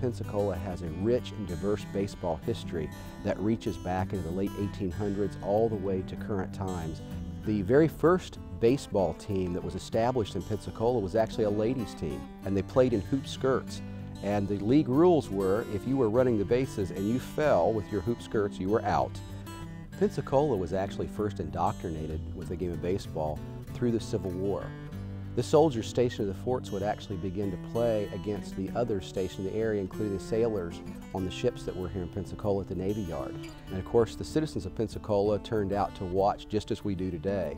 Pensacola has a rich and diverse baseball history that reaches back into the late 1800s all the way to current times. The very first baseball team that was established in Pensacola was actually a ladies' team, and they played in hoop skirts. And the league rules were, if you were running the bases and you fell with your hoop skirts, you were out. Pensacola was actually first indoctrinated with the game of baseball through the Civil War. The soldiers stationed at the forts would actually begin to play against the others stationed in the area, including the sailors on the ships that were here in Pensacola at the Navy Yard. And of course, the citizens of Pensacola turned out to watch just as we do today.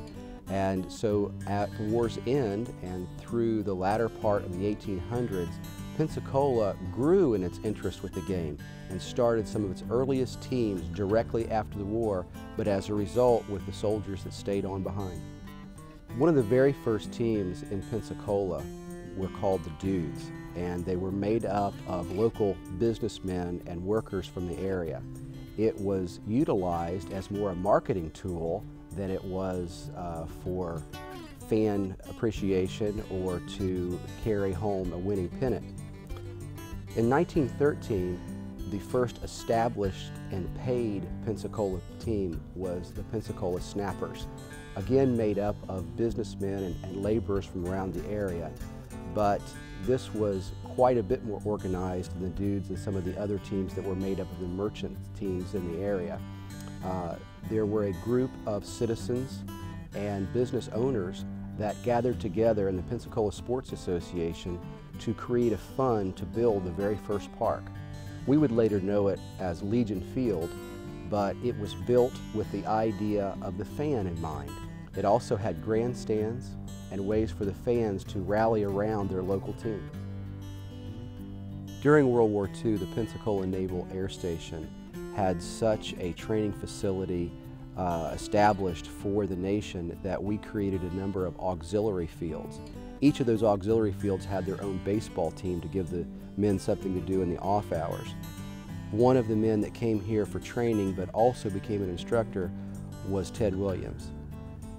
And so at the war's end and through the latter part of the 1800s, Pensacola grew in its interest with the game and started some of its earliest teams directly after the war, but as a result with the soldiers that stayed on behind. One of the very first teams in Pensacola were called the Dudes, and they were made up of local businessmen and workers from the area. It was utilized as more a marketing tool than it was for fan appreciation or to carry home a winning pennant. In 1913, the first established and paid Pensacola team was the Pensacola Snappers, again made up of businessmen and laborers from around the area. But this was quite a bit more organized than the Dudes and some of the other teams that were made up of the merchant teams in the area. There were a group of citizens and business owners that gathered together in the Pensacola Sports Association to create a fund to build the very first park. We would later know it as Legion Field, but it was built with the idea of the fan in mind. It also had grandstands and ways for the fans to rally around their local team. During World War II, the Pensacola Naval Air Station had such a training facility established for the nation that we created a number of auxiliary fields. Each of those auxiliary fields had their own baseball team to give the men something to do in the off hours. One of the men that came here for training but also became an instructor was Ted Williams.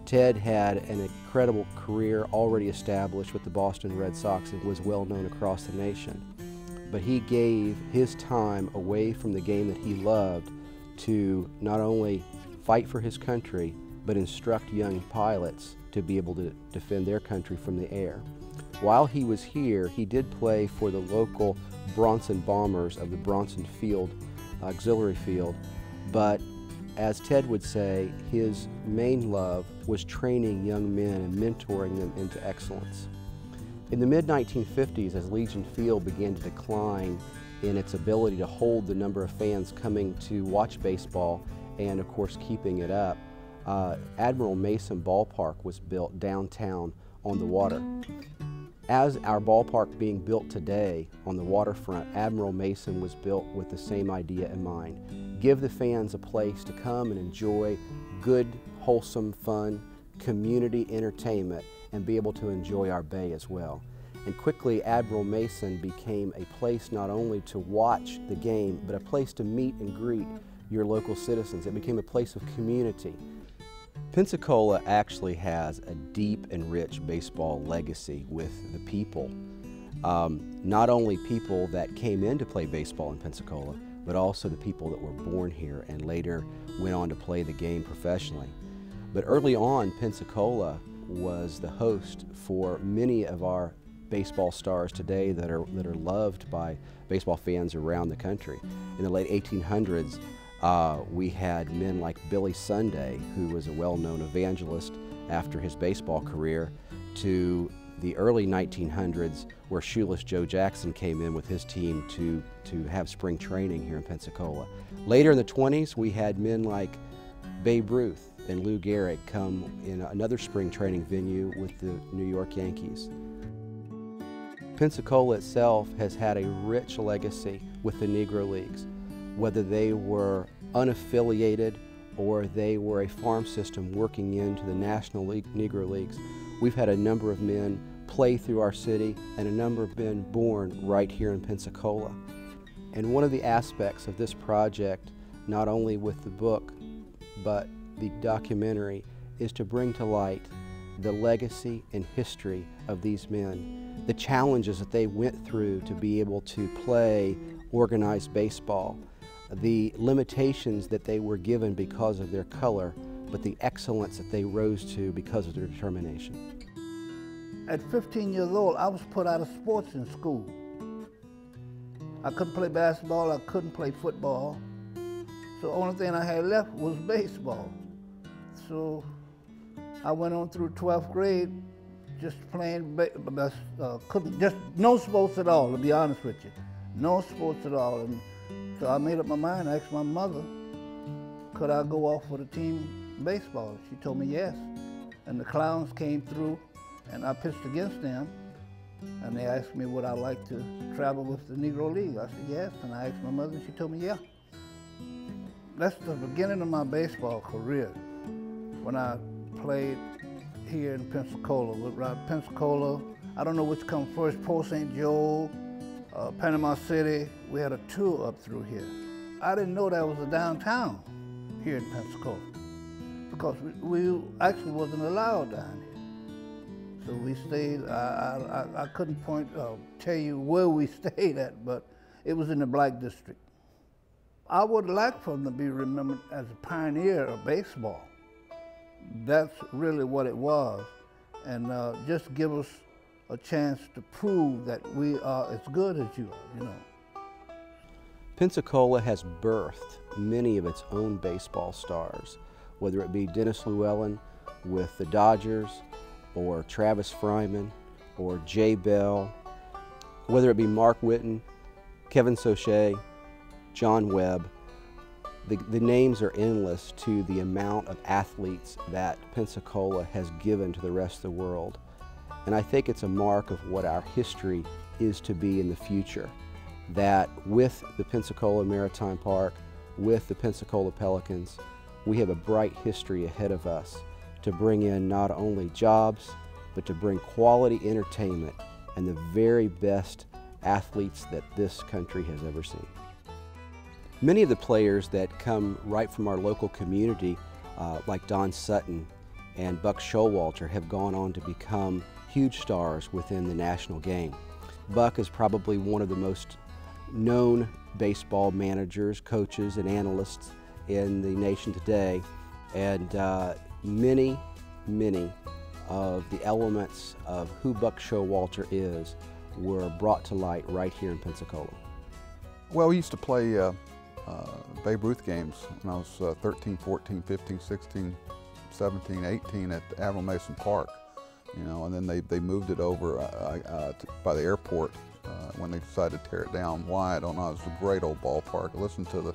Ted had an incredible career already established with the Boston Red Sox and was well known across the nation. But he gave his time away from the game that he loved to not only fight for his country, but instruct young pilots to be able to defend their country from the air. While he was here, he did play for the local Bronson Bombers of the Bronson Field, auxiliary field, but as Ted would say, his main love was training young men and mentoring them into excellence. In the mid-1950s, as Legion Field began to decline in its ability to hold the number of fans coming to watch baseball and, of course, keeping it up, Admiral Mason Ballpark was built downtown on the water. As our ballpark being built today on the waterfront, Admiral Mason was built with the same idea in mind. Give the fans a place to come and enjoy good, wholesome, fun, community entertainment and be able to enjoy our bay as well. And quickly, Admiral Mason became a place not only to watch the game, but a place to meet and greet your local citizens. It became a place of community. Pensacola actually has a deep and rich baseball legacy with the people. Not only people that came in to play baseball in Pensacola, but also the people that were born here and later went on to play the game professionally. But early on, Pensacola was the host for many of our baseball stars today that are loved by baseball fans around the country. In the late 1800s, we had men like Billy Sunday, who was a well-known evangelist after his baseball career, to the early 1900s, where Shoeless Joe Jackson came in with his team to have spring training here in Pensacola. Later in the 20s, we had men like Babe Ruth and Lou Gehrig come in another spring training venue with the New York Yankees. Pensacola itself has had a rich legacy with the Negro Leagues, whether they were unaffiliated or they were a farm system working into the National League, Negro Leagues. We've had a number of men play through our city and a number of men born right here in Pensacola. And one of the aspects of this project, not only with the book, but the documentary, is to bring to light the legacy and history of these men, the challenges that they went through to be able to play organized baseball, the limitations that they were given because of their color, but the excellence that they rose to because of their determination. At 15 years old, I was put out of sports in school. I couldn't play basketball, I couldn't play football. So the only thing I had left was baseball. So I went on through 12th grade just playing, just no sports at all, to be honest with you. No sports at all. And so I made up my mind, I asked my mother, could I go off for the team baseball? She told me yes. And the Clowns came through and I pitched against them. And they asked me would I like to travel with the Negro League. I said yes, and I asked my mother and she told me yeah. That's the beginning of my baseball career. When I played here in Pensacola, Pensacola, I don't know which come first, Port St. Joe, Panama City. We had a tour up through here. I didn't know that was a downtown here in Pensacola because we actually wasn't allowed down here. So we stayed, I couldn't tell you where we stayed at, but it was in the Black District. I would like for them to be remembered as a pioneer of baseball. That's really what it was. And just give us a chance to prove that we are as good as you are, you know. Pensacola has birthed many of its own baseball stars, whether it be Dennis Llewellyn with the Dodgers, or Travis Fryman, or Jay Bell, whether it be Mark Whitten, Kevin Soche, John Webb. The names are endless to the amount of athletes that Pensacola has given to the rest of the world. And I think it's a mark of what our history is to be in the future, that with the Pensacola Maritime Park, with the Pensacola Pelicans, we have a bright history ahead of us to bring in not only jobs, but to bring quality entertainment and the very best athletes that this country has ever seen. Many of the players that come right from our local community, like Don Sutton and Buck Showalter, have gone on to become huge stars within the national game. Buck is probably one of the most known baseball managers, coaches, and analysts in the nation today, and many of the elements of who Buck Showalter is were brought to light right here in Pensacola. Well, we used to play Babe Ruth games when I was 13, 14, 15, 16, 17, 18 at Admiral Mason Park, you know, and then they moved it over by the airport when they decided to tear it down. Why, I don't know. It was a great old ballpark. I listened to the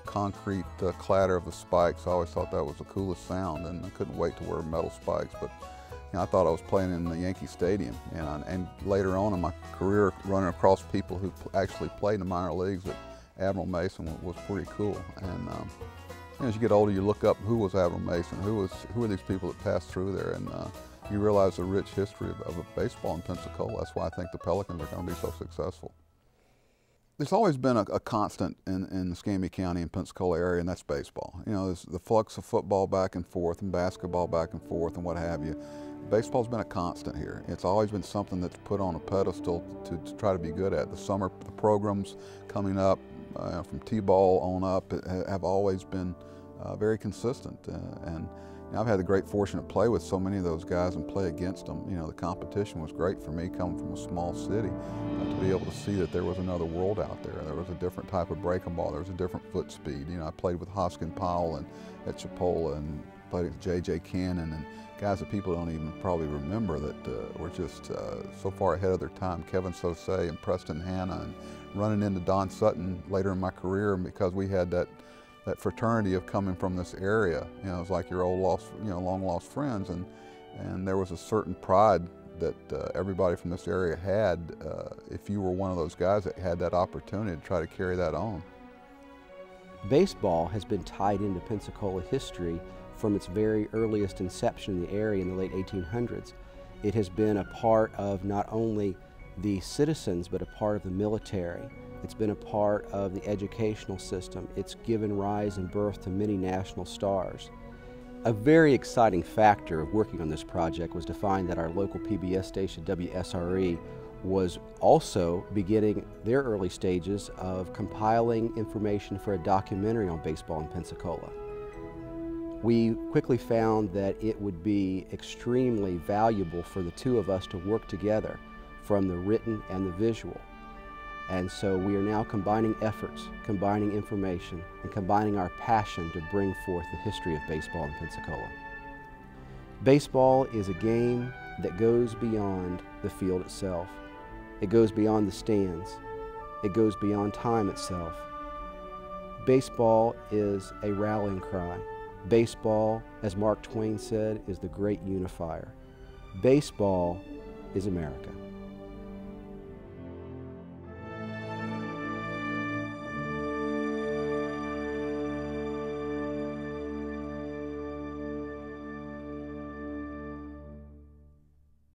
concrete clatter of the spikes. I always thought that was the coolest sound, and I couldn't wait to wear metal spikes. But you know, I thought I was playing in the Yankee Stadium. And later on in my career, running across people who actually played in the minor leagues at Admiral Mason was pretty cool. And you know, as you get older, you look up who was Admiral Mason, who are these people that passed through there, and you realize the rich history of baseball in Pensacola. That's why I think the Pelicans are going to be so successful. There's always been a constant in the Escambia County and Pensacola area, and that's baseball. You know, there's the flux of football back and forth and basketball back and forth and what have you. Baseball's been a constant here. It's always been something that's put on a pedestal to try to be good at. The programs coming up from T-ball on up have always been very consistent. And you know, I've had the great fortune to play with so many of those guys and play against them. You know, the competition was great for me coming from a small city to be able to see that there was another world out there. There was a different type of breaking ball. There was a different foot speed. You know, I played with Hoskin Powell and at Chipola and played with J.J. Cannon and guys that people don't even probably remember that were just so far ahead of their time. Kevin Soche and Preston Hanna, and running into Don Sutton later in my career because we had that fraternity of coming from this area. You know, it was like your old long lost friends, and there was a certain pride that everybody from this area had if you were one of those guys that had that opportunity to try to carry that on. Baseball has been tied into Pensacola history from its very earliest inception in the area in the late 1800s. It has been a part of not only the citizens, but a part of the military. It's been a part of the educational system. It's given rise and birth to many national stars. A very exciting factor of working on this project was to find that our local PBS station, WSRE, was also beginning their early stages of compiling information for a documentary on baseball in Pensacola. We quickly found that it would be extremely valuable for the two of us to work together from the written and the visual. And so we are now combining efforts, combining information, and combining our passion to bring forth the history of baseball in Pensacola. Baseball is a game that goes beyond the field itself. It goes beyond the stands. It goes beyond time itself. Baseball is a rallying cry. Baseball, as Mark Twain said, is the great unifier. Baseball is America.